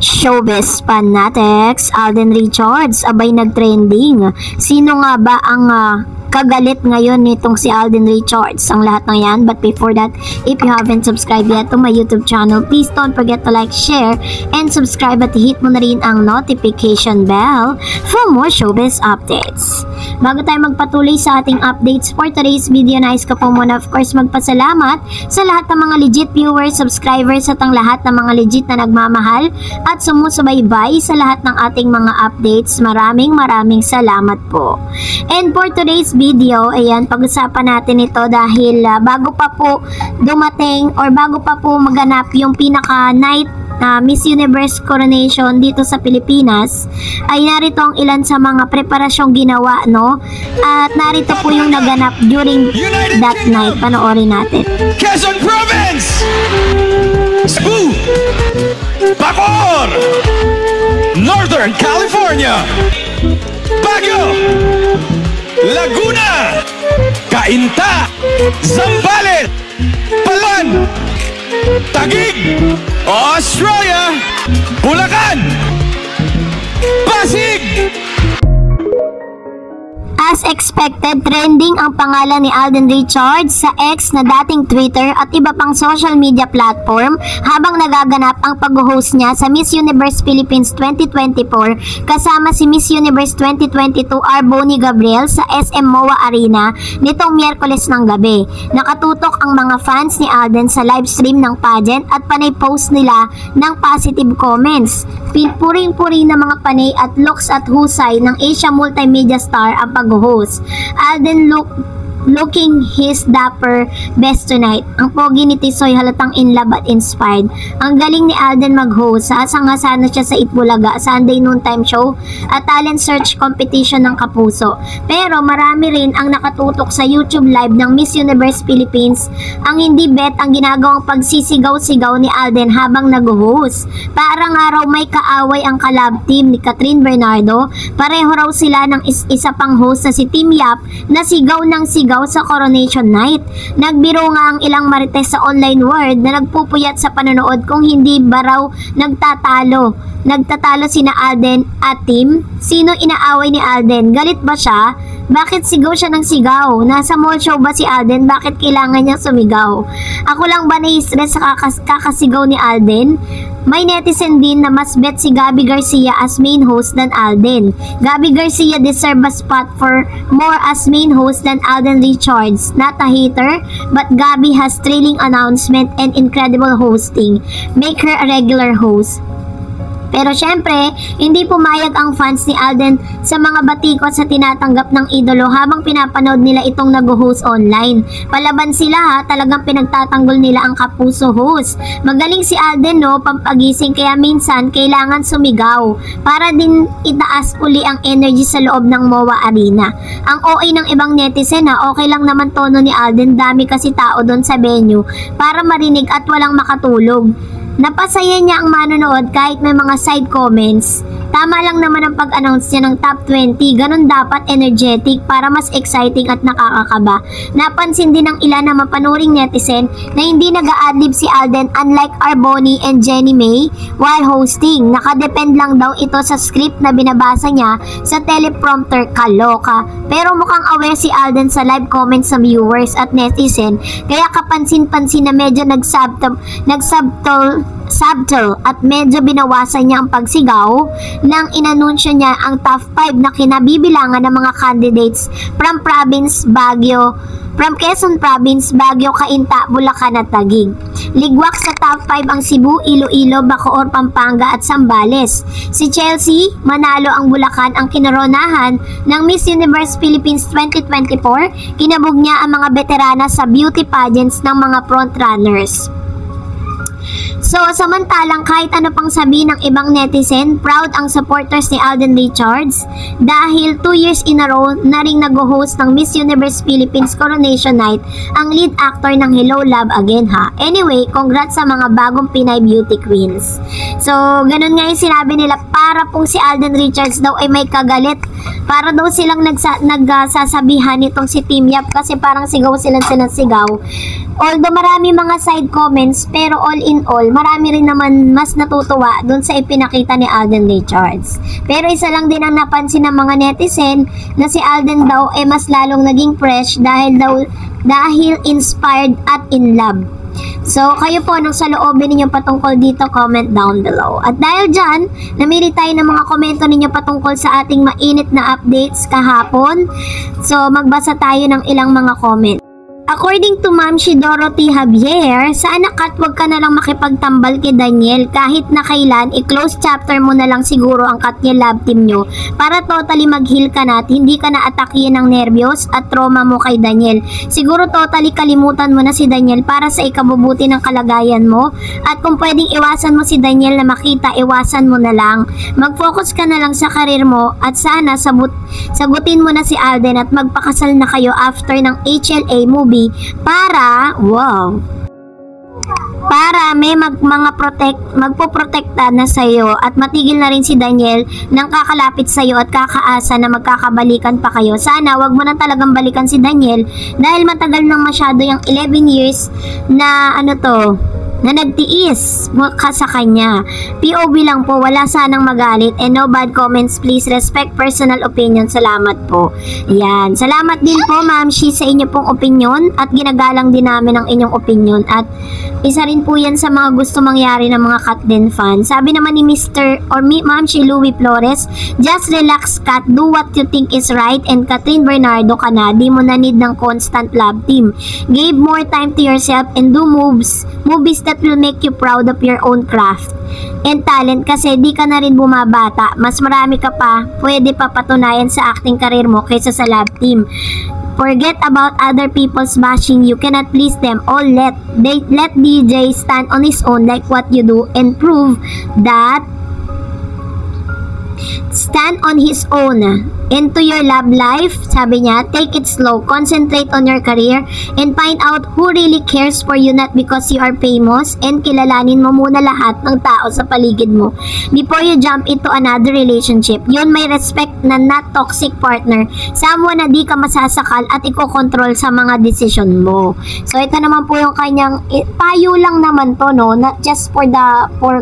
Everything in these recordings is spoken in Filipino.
Showbiz fanatics, Alden Richards abay nagtrending. Sino nga ba ang kagalit ngayon nitong si Alden Richards? Ang lahat ng yan. But before that, if you haven't subscribed yet to my YouTube channel, please don't forget to like, share, and subscribe at hit mo na rin ang notification bell for more showbiz updates. Bago tayo magpatuloy sa ating updates for today's video, nais ko po muna of course magpasalamat sa lahat ng mga legit viewers, subscribers at ang lahat ng mga legit na nagmamahal at sumusubaybay sa lahat ng ating mga updates. Maraming salamat po. And for today's video, ayan, pag-usapan natin ito dahil bago pa po dumating or bago pa po maganap yung pinaka-night Miss Universe coronation dito sa Pilipinas, ay narito ang ilan sa mga preparasyong ginawa, no? At narito po yung naganap during that night. Panoorin natin. Quezon Province, Cebu, Bacoor, Northern California, Baguio, Laguna, Cainta, Zambales, Palan, Taguig, Australia, Bulacan, Pasig. As expected, trending ang pangalan ni Alden Richards sa X na dating Twitter at iba pang social media platform habang nagaganap ang pag-host niya sa Miss Universe Philippines 2024 kasama si Miss Universe 2022 Arboni Gabriel sa SM MOA Arena nitong Miyerkules ng gabi. Nakatutok ang mga fans ni Alden sa livestream ng pageant at panay post nila ng positive comments. Puring-puri na mga panay at looks at husay ng Asia multimedia star ang pag-host. Alden looking his dapper best tonight. Ang pogi ni Tisoy halatang in love at inspired. Ang galing ni Alden mag-host. Asang-asana siya sa Itbulaga Sunday noontime show at talent search competition ng Kapuso. Pero marami rin ang nakatutok sa YouTube live ng Miss Universe Philippines. Ang hindi bet ang ginagawang pagsisigaw-sigaw ni Alden habang nag-host. Parang araw may kaaway ang collab team ni Catherine Bernardo. Pareho raw sila ng isa pang host na si Team Yap na sigaw ng sigaw sa coronation night. Nagbiro nga ang ilang marites sa online world na nagpupuyat sa panonood kung hindi ba raw nagtatalo sina Alden at Team. Sino inaaway ni Alden? Galit ba siya? Bakit sigaw siya ng sigaw? Nasa mall show ba si Alden? Bakit kailangan niyang sumigaw? Ako lang ba na-stress sa kakasigaw ni Alden? May netizen din na mas bet si Gabby Garcia as main host than Alden. Gabby Garcia deserve a spot for more as main host than Alden Richards. Not a hater, but Gabby has thrilling announcement and incredible hosting. Make her a regular host. Pero syempre, hindi pumayag ang fans ni Alden sa mga batikot sa tinatanggap ng idolo habang pinapanood nila itong nag-host online. Palaban sila ha, talagang pinagtatanggol nila ang Kapuso host. Magaling si Alden no, pampagising kaya minsan kailangan sumigaw para din itaas uli ang energy sa loob ng MOA Arena. Ang OA ng ibang netizen ha, okay lang naman tono ni Alden, dami kasi tao doon sa venue para marinig at walang makatulog. Napasaya niya ang manonood kahit may mga side comments. Tama lang naman ang pag-announce niya ng top 20. Ganon dapat, energetic para mas exciting at nakakakaba. Napansin din ng ilan na mapanuring netizen na hindi nag-a-adlib si Alden unlike Arboni and Jenny May while hosting. Nakadepend lang daw ito sa script na binabasa niya sa teleprompter. Kaloka. Pero mukhang aware si Alden sa live comments sa viewers at netizen kaya kapansin-pansin na medyo subtle at medyo binawasan niya ang pagsigaw nang inanunsyo niya ang top 5 na kinabibilangan ng mga candidates from Quezon Province, Baguio, Cainta, Bulacan at Taguig. Ligwak sa top 5 ang Cebu, Iloilo, Bacoor, Pampanga at Zambales. Si Chelsea Manalo ang Bulacan ang kinoronahan ng Miss Universe Philippines 2024. Kinabog niya ang mga veterana sa beauty pageants ng mga frontrunners. So, samantalang kahit ano pang sabihin ng ibang netizen, proud ang supporters ni Alden Richards dahil 2 years in a row na ring nag-host ng Miss Universe Philippines Coronation Night ang lead actor ng Hello Love Again ha. Anyway, congrats sa mga bagong Pinay Beauty Queens. So, ganun nga yung sinabi nila, para pong si Alden Richards daw ay may kagalit. Para daw silang nagsasabihan nitong si Team Yap kasi parang sigaw silang sigaw. Although marami mga side comments, pero all in in all, marami rin naman mas natutuwa doon sa ipinakita ni Alden Richards. Pero isa lang din ang napansin ng mga netizen na si Alden daw ay mas lalong naging fresh dahil inspired at in love. So, kayo po, anong saloobin ninyo patungkol dito, comment down below. At dahil dyan, namili tayo ng mga komento ninyo patungkol sa ating mainit na updates kahapon. So, magbasa tayo ng ilang mga comment. According to Ma'am si Dorothy Javier, sana Kat wag ka na lang makipagtambal kay Daniel kahit na kailan, i-close chapter mo na lang siguro ang Katniel love team nyo para totally mag-heal ka na at hindi ka na atakihin ng nervyos at trauma mo kay Daniel. Siguro totally kalimutan mo na si Daniel para sa ikabubuti ng kalagayan mo at kung pwedeng iwasan mo si Daniel na makita, iwasan mo na lang. Mag-focus ka na lang sa karir mo at sana sagutin mo na si Alden at magpakasal na kayo after ng HLA movie para may magpoprotekta na sa'yo at matigil na rin si Daniel nang kakalapit sa'yo at kakaasa na magkakabalikan pa kayo. Sana wag mo na talagang balikan si Daniel dahil matagal nang masyado yung 11 years na na nagtiis ka sa kanya. POV lang po, wala sanang magalit and no bad comments, please respect personal opinion. Salamat po. Yan. Salamat din po Ma'am Shi sa inyo pong opinion at ginagalang din namin ang inyong opinion at isa rin po yan sa mga gusto mangyari ng mga Katden fan. Sabi naman ni Ma'am Shi Louie Flores, just relax Kat, do what you think is right and Catherine Bernardo ka na, di mo na need ng constant love team. Give more time to yourself and do movies that will make you proud of your own craft and talent kasi di ka na rin bumabata. Mas marami ka pa pwede pa patunayan sa acting career mo kaysa sa love team. Forget about other people's bashing. You cannot please them all. Let DJ stand on his own like what you do and prove that stand on his own into your love life. Sabi niya, take it slow, concentrate on your career and find out who really cares for you, not because you are famous, and kilalanin mo muna lahat ng tao sa paligid mo before you jump into another relationship. Yun may respect na not toxic partner, someone na di ka masasakal at ikokontrol sa mga decision mo. So ito naman po yung kanyang payo lang naman to, no, not just for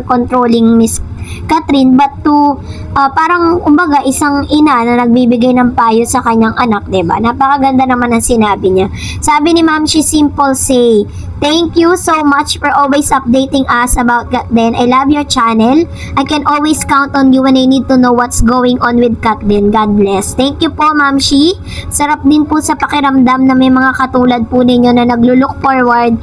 controlling Miss Catherine but to parang umbaga isang ina na nagbibigay ng payo sa kanyang anak, diba? Napakaganda naman ang sinabi niya. Sabi ni Ma'am, she simple say, thank you so much for always updating us about Katden. I love your channel. I can always count on you when I need to know what's going on with Katden. God bless. Thank you po Ma'am Shi. Sarap din po sa pakiramdam na may mga katulad po ninyo na naglo-look forward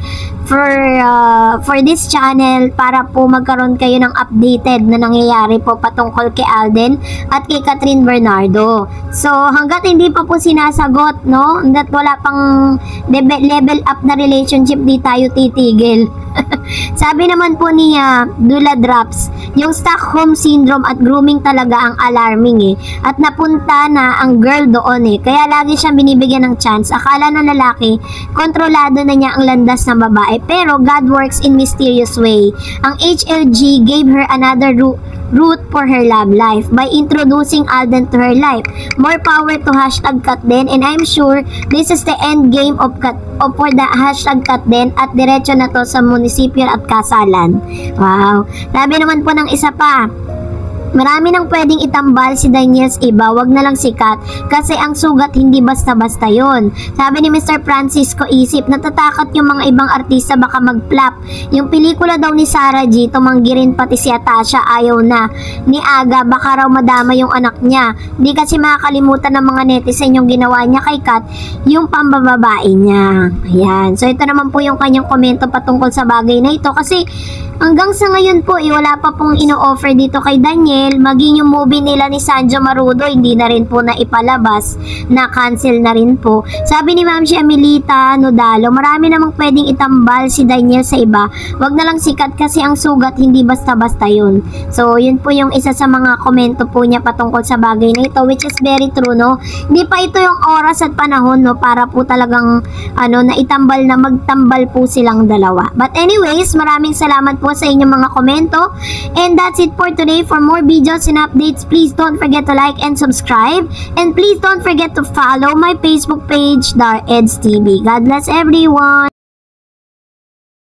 for this channel para po magkaroon kayo ng updated na nangyayari po patungkol kay Alden at kay Catherine Bernardo. So hanggat hindi pa po sinasagot, no, hanggat wala pang level up na relationship, di tayo titigil. Sabi naman po ni Dula Drops, yung Stockholm Syndrome at grooming talaga ang alarming at napunta na ang girl doon kaya lagi siyang binibigyan ng chance. Akala ng lalaki kontrolado na niya ang landas ng babae, pero God works in mysterious way. Ang HLG gave her another route for her love life by introducing Alden to her life. More power to #Katden, and I'm sure this is the end game for the #Katden at diretso na to sa munisipyo at kasalan. Wow. Sabi naman po ng isa pa, marami nang pwedeng itambal si Daniel sa iba, wag na lang sikat kasi ang sugat hindi basta-basta yon. Sabi ni Mr. Francisco Isip, natatakot yung mga ibang artista baka mag-flop. Yung pelikula daw ni Sarah G, tumanggi rin pati si Atasha, ayaw na. Ni Aga, baka raw madama yung anak niya. Di kasi makakalimutan ng mga netizen yung ginawa niya kay Kat, yung pambababae niya. Ayan. So ito naman po yung kanyang komento patungkol sa bagay na ito kasi hanggang sa ngayon po, wala pa pong ino-offer dito kay Daniel. Maging yung movie nila ni Sanjo Marudo, hindi na rin po na ipalabas, na cancel na rin po. Sabi ni Ma'am si Amelita Nodalo, marami namang pwedeng itambal si Daniel sa iba, wag na lang sikat kasi ang sugat hindi basta-basta yun. So yun po yung isa sa mga komento po niya patungkol sa bagay na ito, which is very true, no? Hindi pa ito yung oras at panahon, no, para po talagang na itambal, na magtambal po silang dalawa. But anyways, maraming salamat po sa inyong mga komento, and that's it for today. For more videos and updates, please don't forget to like and subscribe, and please don't forget to follow my Facebook page, Dar Eds TV. God bless everyone.